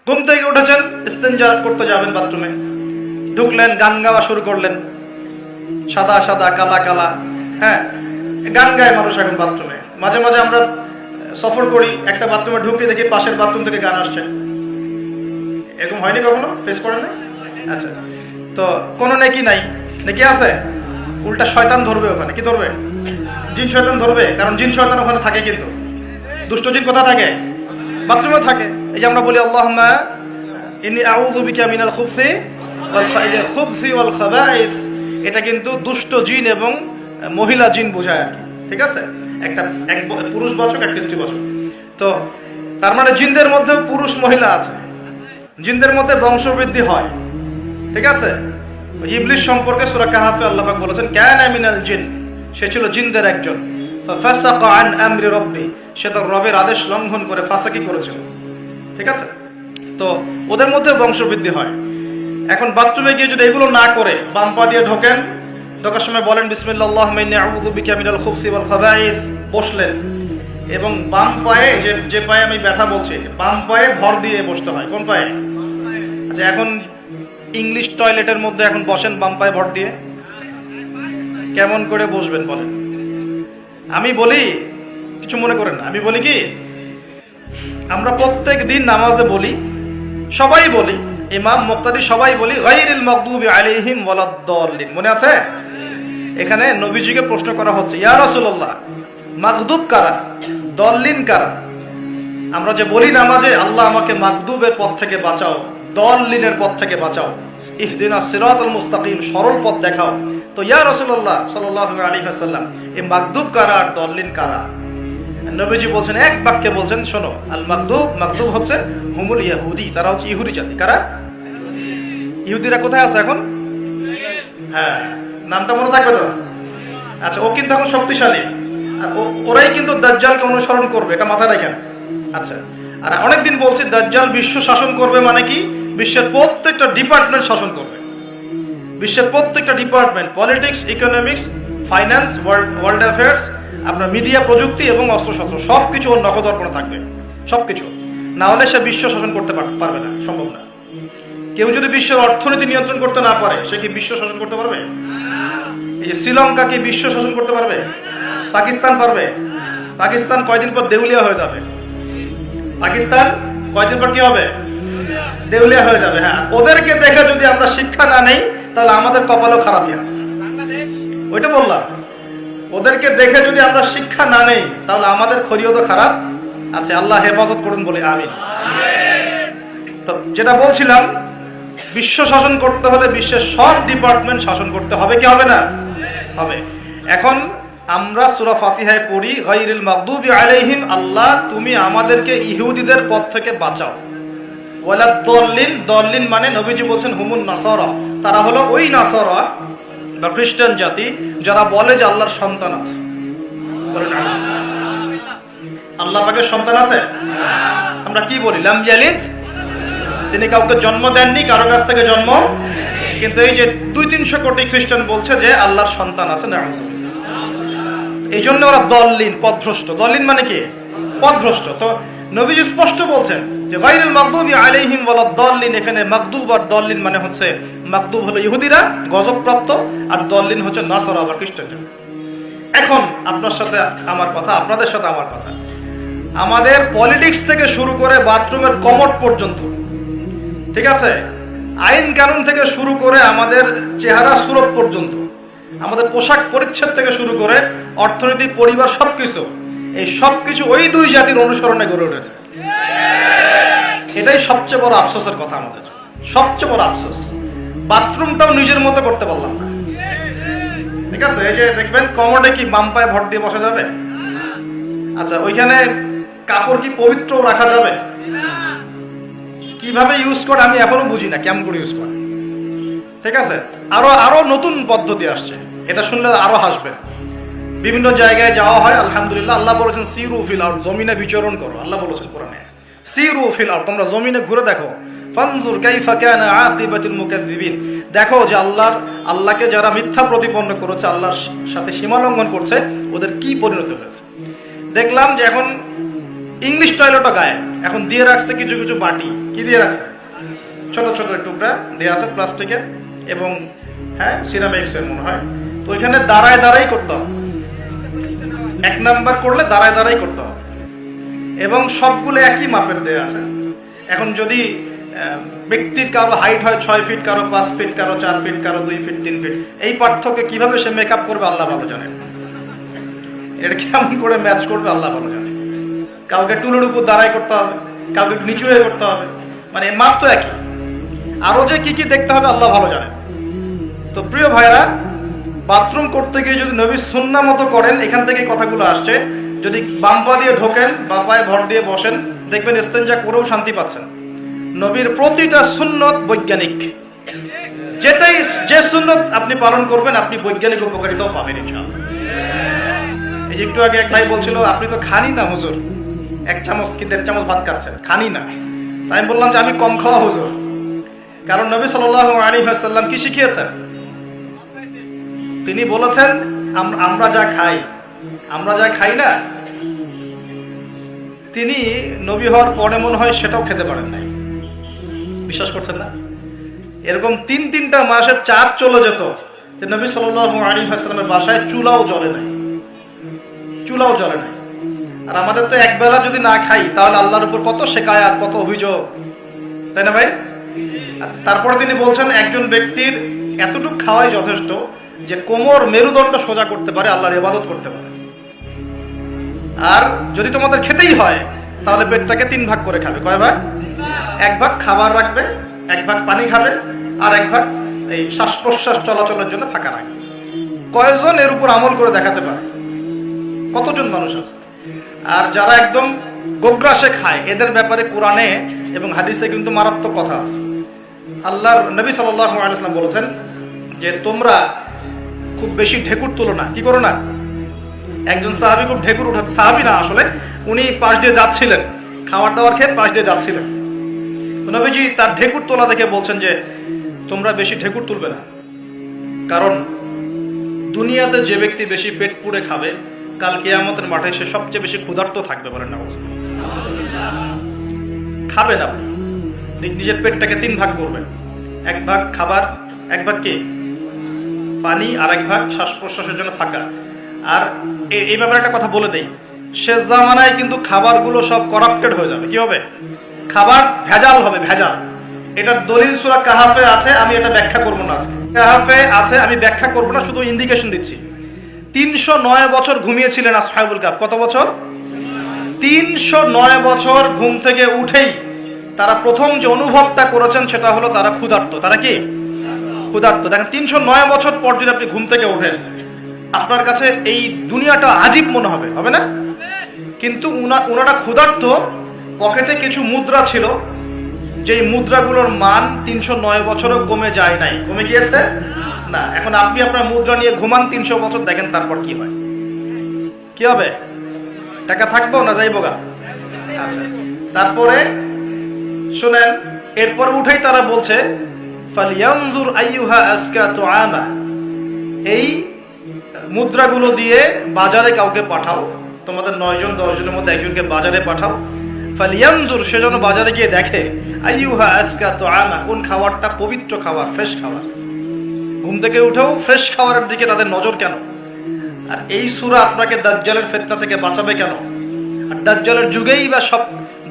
ঘুম থেকে উঠেছেন, ইস্তেঞ্জা করতে যাবেন বাথরুমে, ঢুকলেন, গান গাওয়া শুরু করলেন, সাদা সাদা কালা কালা, হ্যাঁ, গান গায় মানুষ এখন বাথরুমে। মাঝে মাঝে আমরা সফর করি, একটা বাথরুমে ঢুকে দেখি পাশের বাথরুম থেকে গান আসছে। এরকম হয়নি কখনো? ফেস করেন না? আচ্ছা, তো কোনো নেকি নাই, নেকি আছে, উল্টা শয়তান ধরবে ওখানে। কি ধরবে? জিন শয়তান ধরবে, কারণ জিন শয়তান ওখানে থাকে। কিন্তু দুষ্ট জিন কোথায় থাকে? বাথরুমে থাকে। এই যে আমরা বলি আল্লাহুম্মা ইন্নী আউযু বিকা মিনাল খুবসি ওয়াল খাবাইস, এটা কিন্তু দুষ্ট জিন এবং মহিলা জিন বোঝায় আর কি। ঠিক আছে, এক পুরুষ বাচক, এক স্ত্রী বাচক। তো তার মানে জিনদের মধ্যে পুরুষ মহিলা আছে, জিনদের মধ্যে বংশবৃদ্ধি হয়। ঠিক আছে, ইবলিস সম্পর্কে সূরা কাহফে আল্লাহ পাক বলেছেন কানা মিনাল জিন, সে ছিল জিনদের একজন। ফাসাকা আন আমরি রাব্বি, সে তার রবের আদেশ লঙ্ঘন করে ফাসাকি করেছিল। ঠিক আছে, তো ওদের মধ্যে বংশবৃদ্ধি হয়। এখন বাথরুমে গিয়ে যদি এগুলো না করে বাম পা দিয়ে ঢোকেন, ঢোকার সময় বলেন বিসমিল্লাহ আল্লাহুম্মা ইন্নী আউযু বিকা মিনাল খুবসি ওয়াল খাবাইস, বসলেন, এবং বাম পায়ে যে পায়ে আমি ব্যথা বলছি, বাম পায়ে ভর দিয়ে বসতে হয়। কোন পায়ে? আচ্ছা, এখন ইংলিশ টয়লেটের মধ্যে এখন বসেন বাম পায়ে ভর দিয়ে, কেমন করে বসবেন বলেন? আমি বলি, কিছু মনে করেন না, আমি বলি কি, আমরা প্রত্যেক দিন নামাজে বলি, সবাই বলি, ইমাম মুক্তাদি সবাই বলি গায়রিল মাগদুবি আলাইহিম ওয়ালাদ-দাল্লিন। মনে আছে? এখানে নবীজিকে প্রশ্ন করা হচ্ছে, ইয়া রাসূলুল্লাহ, মাগদুব কারা, দল্লিন কারা? আমরা যে বলি নামাজে আল্লাহ আমাকে মাগদুবের পথ থেকে বাঁচাও, দল্লিনের পথ থেকে বাঁচাও, ইহদিনাস সিরাতাল মুস্তাকিম, সরল পথ দেখাও। তো ইয়া রাসূলুল্লাহ সাল্লাল্লাহু আলাইহি ওয়াসাল্লাম, এই মাগদুব কারা আর দল্লিন কারা? নবীজি বলছেন, এক বাক্যে বলছেন, শোনো, আল মাগদুব হচ্ছে হুমুল ইহুদি, তারা হচ্ছে ইহুদি জাতি। কারা? ইহুদিরা কোথায় আছে এখন? হ্যাঁ, নামটা মনে থাকবে তো? আচ্ছা, ও কিন্তু এখন শক্তিশালী, আর ওরাই কিন্তু দাজ্জালকে অনুসরণ করবে, এটা মাথায় রাখেন। আচ্ছা, আর অনেকদিন বলছি দাজ্জাল বিশ্ব শাসন করবে, মানে কি, বিশ্বের প্রত্যেকটা ডিপার্টমেন্ট শাসন করবে। বিশ্বের প্রত্যেকটা department, politics, economics, finance, world affairs, আপনার মিডিয়া, প্রযুক্তি এবং অস্ত্রশস্ত্র, সবকিছু ওর নখদর্পণে থাকবে। সবকিছু না হলে সে বিশ্ব শাসন করতে পারবে না, সম্ভব না। কেউ যদি বিশ্বের অর্থনীতি নিয়ন্ত্রণ করতে না পারে, সে কি বিশ্ব শাসন করতে পারবে? এই যে শ্রীলঙ্কা কি বিশ্ব শাসন করতে পারবে? পাকিস্তান পারবে? পাকিস্তান কয়দিন পর দেউলিয়া হয়ে যাবে। পাকিস্তান কয়দিন পর কি হবে? দেউলিয়া হয়ে যাবে। হ্যাঁ, ওদেরকে দেখে যদি আমরা শিক্ষা না নেই, তাহলে আমাদের কপালও খারাপই আছে। ওইটা বললাম, ওদেরকে দেখে যদি আমরা শিক্ষা না নেই, তাহলে আমাদের খরিও তো খারাপ আছে। আল্লাহ হেফাজত করুন বলে আমিন। তো যেটা বলছিলাম, বিশ্ব শাসন করতে হলে বিশ্বের সব ডিপার্টমেন্ট শাসন করতে হবে, কি হবে না? হবে। এখন আমরা সূরা ফাতিহায় পড়ি গায়রিল মাগদুবি আলাইহিম, আল্লাহ তুমি আমাদেরকে ইহুদিদের পথ থেকে বাঁচাও, ওয়ালাদ-দাল্লিন, দাল্লিন মানে নবীজি বলছেন হুমুন নাসারা, তারা হলো ওই নাসারা বা খ্রিস্টান জাতি যারা বলে যে আল্লাহর সন্তান আছে। আল্লাহ পাকের সন্তান আছে? আমরা কি বলি? লাম ইয়ালিদ, তিনি কাউকে জন্ম দেননি, কারো কাছ থেকে জন্ম। কিন্তু এই যে 200-300 কোটি খ্রিস্টান বলছে যে আল্লাহর সন্তান আছে, নাউযুবিল্লাহ। এই জন্য ওরা দল্লিন, পথভ্রষ্ট। দল্লিন মানে কি? পথভ্রষ্ট। তো নবীজি স্পষ্ট বলছেন যে গায়রিল মাগদুবি আলাইহিম ওয়ালাদ-দাল্লিন, এখানে মাগদুব আর দল্লিন মানে হচ্ছে, মাগদুব হলো ইহুদিরা গজবপ্রাপ্ত, আর দল্লিন হচ্ছে নাসারা বা খ্রিস্টানরা। এখন আপনার সাথে আমার কথা, আপনাদের সাথে আমার কথা, আমাদের পলিটিক্স থেকে শুরু করে বাথরুমের কমোড পর্যন্ত, ঠিক আছে, আইন কানুন থেকে শুরু করে আমাদের চেহারা সুরত পর্যন্ত, আমাদের পোশাক পরিচ্ছদ থেকে শুরু করে অর্থনীতি, পরিবার, সবকিছু, এই সবকিছু ওই দুই জাতির অনুসরণে গড়ে উঠেছে। এটাই সবচেয়ে বড় আফসোসের কথা আমাদের, সবচেয়ে বড় আফসোস। বাথরুমটাও নিজের মতো করতে পারলাম না। ঠিক আছে, এই যে দেখবেন কমোডে কি বাম পায়ে ভর দিয়ে বসা যাবে? আচ্ছা, ওইখানে কাপড় কি পবিত্র রাখা যাবে? কিভাবে ইউজ করে আমি এখনো বুঝি না, কেমন করে ইউজ করে। ঠিক আছে, আরো নতুন পদ্ধতি আসছে, এটা শুনলে আরো হাসবেন। বিভিন্ন জায়গায় যাওয়া হয়, আলহামদুলিল্লাহ। আল্লাহ বলেছেন সিরু ফিল আরদ, জমিনে বিচরণ করো। আল্লাহ বলেছেন কোরআনে সিরু ফিল আরদ, তোমরা জমিনে ঘুরে দেখো। ফানজুর কাইফা কানা আকিবাতুল মুকাদ্দিবিন, দেখো যে আল্লাহকে যারা মিথ্যা প্রতিপন্ন করেছে, আল্লাহর সাথে সীমা লঙ্ঘন করছে, ওদের কি পরিণতি হয়েছে। দেখলাম যে এখন ইংলিশ টয়লেটও গায়ে এখন দিয়ে রাখছে কিছু কিছু বাটি, কি দিয়ে রাখছে, ছোট ছোট টুকরা দেওয়া আছে প্লাস্টিকের এবং হ্যাঁ সিরামিক্সের মনে হয়। তো ওইখানে দাঁড়ায় দাঁড়াই করতে হবে, 1 নাম্বার করলে দাঁড়ায় দাঁড়াই করতে হবে এবং সবগুলো একই মাপের দেওয়া আছে। এখন যদি ব্যক্তির কারো হাইট হয় 6 ফিট, কারো 5 ফিট, কারো 4 ফিট, কারো 2 ফিট, 3 ফিট, এই পার্থক্য কিভাবে সে মেকআপ করবে আল্লাহ ভালো জানে, এটা কেমন করে ম্যাচ করবে আল্লাহ ভালো জানে। কাউকে টুলের উপর দাঁড়াই করতে হবে, কাউকে নিচু হয়ে করতে হবে, মানে মাপ তো একই, আরো যে কি কি দেখতে হবে আল্লাহ ভালো জানে। তো প্রিয় ভাইরা, বাথরুম করতে গিয়ে যদি নবীর সুন্নাহ মতো করেন, এখান থেকে কথাগুলো আসছে, যদি বাম পা দিয়ে ঢোকেন, বাম পায়ে ভর দিয়ে বসেন, দেখবেন ইস্তেঞ্জা করেও শান্তি পাচ্ছেন। নবীর প্রতিটা সুন্নত বৈজ্ঞানিক, যে সুন্নত আপনি পালন করবেন আপনি বৈজ্ঞানিক উপকারিতাও পাবেন ইনশাআল্লাহ। এই যে একটু আগে এক ভাই বলছিল আপনি তো খানি না হুজুর, 1 চামচ কি 1.5 চামচ ভাত খাচ্ছেন, খানি না। তাই আমি বললাম যে আমি কম খাওয়া হুজুর, কারণ নবী সাল্লাল্লাহু আলাইহি ওয়াসাল্লাম কি শিখিয়েছেন? তিনি বলেছেন আমরা যা খাই না, তিনি নবী হওয়ার পরে মনে হয় সেটাও খেতে পারেন নাই, বিশ্বাস করছেন না? এরকম 3-3টা মাসের চাঁদ চলে যেত যে নবী সাল্লাল্লাহু আলাইহি ওয়াসাল্লামের বাসায় চুলাও জ্বলে নাই। আর আমাদের তো একবেলা যদি না খাই তাহলে আল্লাহর উপর কত শিকায়াত, কত অভিযোগ, তাই না ভাই? তারপরে তিনি বলছেন একজন ব্যক্তির এতটুকু খাওয়াই যথেষ্ট যে কোমর মেরুদণ্ড সোজা করতে পারে, আল্লাহর ইবাদত করতে পারে। আর যদি তোমাদের খেতেই হয় তাহলে পেটটাকে 3 ভাগ করে খাবে। কয় ভাগ? 1 ভাগ খাবার রাখবে, 1 ভাগ পানি খাবে, আর 1 ভাগ এই শ্বাস প্রশ্বাস চলাচলের জন্য ফাঁকা রাখবে। কয়জন এর উপর আমল করে দেখাতে পারে? কতজন মানুষ আছে? আর যারা একদম গোগ্রাসে খায়, এদের ব্যাপারে কোরআনে এবং হাদিসে কিন্তু মারাত্মক কথা আছে। আল্লাহর নবী সাল্লাল্লাহু আলাইহি ওয়াসাল্লাম বলেছেন যে তোমরা খুব বেশি ঢেকুর তোলো না। কি করো না? একজন সাহাবী খুব ঢেকুর উঠাতে, সাহাবী না আসলে, উনি পাশ দিয়ে যাচ্ছিলেন, খাবার দাবার খেয়ে পাশ দিয়ে যাচ্ছিলেন। নবীজি তার ঢেকুর তোলা দেখে বলছেন যে তোমরা বেশি ঢেকুর তুলবে না, কারণ দুনিয়াতে যে ব্যক্তি বেশি পেট পুড়ে খাবে কাল কিয়ামতের মাঠে সে সবচেয়ে বেশি ক্ষুধার্ত থাকবে। বলেন না? খাবেন আপনি, নিজের পেটটাকে 3 ভাগ করবেন, 1 ভাগ খাবার, 1 ভাগ কি পানি, আর 1 ভাগ শ্বাস প্রশ্বাসের জন্য ফাঁকা। আর এই ব্যাপারে একটা কথা বলে দেই, শেষ জামানায় কিন্তু খাবারগুলো সব করাপ্টেড হয়ে যাবে। কি হবে? খাবার ভেজাল হবে, ভেজাল। এটার দলিল সূরা কাহাফে আছে, আমি এটা ব্যাখ্যা করব না আজকে। কাহাফে আছে, আমি ব্যাখ্যা করব না, শুধু ইন্ডিকেশন দিচ্ছি। 309 বছর ঘুমিয়েছিলেন আসহাবুল কাহফ। কত বছর? 309 বছর ঘুম থেকে উঠেই তারা প্রথম যে অনুভবটা করেছেন সেটা হলো তারা ক্ষুধার্ত। তারা কি ক্ষুধার্ত? দেখেন 309 বছর পর যদি আপনি ঘুম থেকে ওঠেন, আপনার কাছে এই দুনিয়াটা আজীব মনে হবে, হবে না? কিন্তু ওনারা ক্ষুধার্ত, পকেটে কিছু মুদ্রা ছিল, যেই মুদ্রাগুলোর মান 309 বছরও কমে যায় নাই। কমে গিয়েছে না। এখন আপনি আপনার মুদ্রা নিয়ে ঘুমান 300 বছর, দেখেন তারপর কি হয়। কি হবে? টাকা থাকবো না যাইবো গা? আচ্ছা, তারপরে শুনেন, এরপর উঠেই তারা বলছে ফালিয়ানজুর আইয়ুহা আজকা তুআমা, এই মুদ্রাগুলো দিয়ে বাজারে কাউকে পাঠাও, তোমাদের 9 জন 10 জনের মধ্যে একজনকে বাজারে পাঠাও। ফালিয়ানজুর, সে যেন বাজারে গিয়ে দেখে আইয়ুহা আজকা তুআমা, কোন খাবারটা পবিত্র খাবার, ফ্রেশ খাবার। ঘুম থেকে উঠেও ফ্রেশ খাবারের দিকে তাদের নজর কেন? আর এই সূরা আপনাকে দাজ্জালের ফিতনা থেকে বাঁচাবে কেন? আর দাজ্জালের যুগেই বা সব,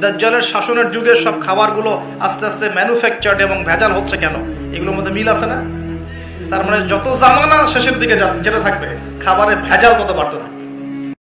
দাজ্জালের শাসনের যুগে সব খাবারগুলো আস্তে আস্তে ম্যানুফ্যাকচার্ড এবং ভেজাল হচ্ছে কেন? এগুলোর মধ্যে মিল আছে না? তার মানে যত জামানা শেষের দিকে যেটা থাকবে, খাবারের ভেজাল তত বাড়তে থাকবে।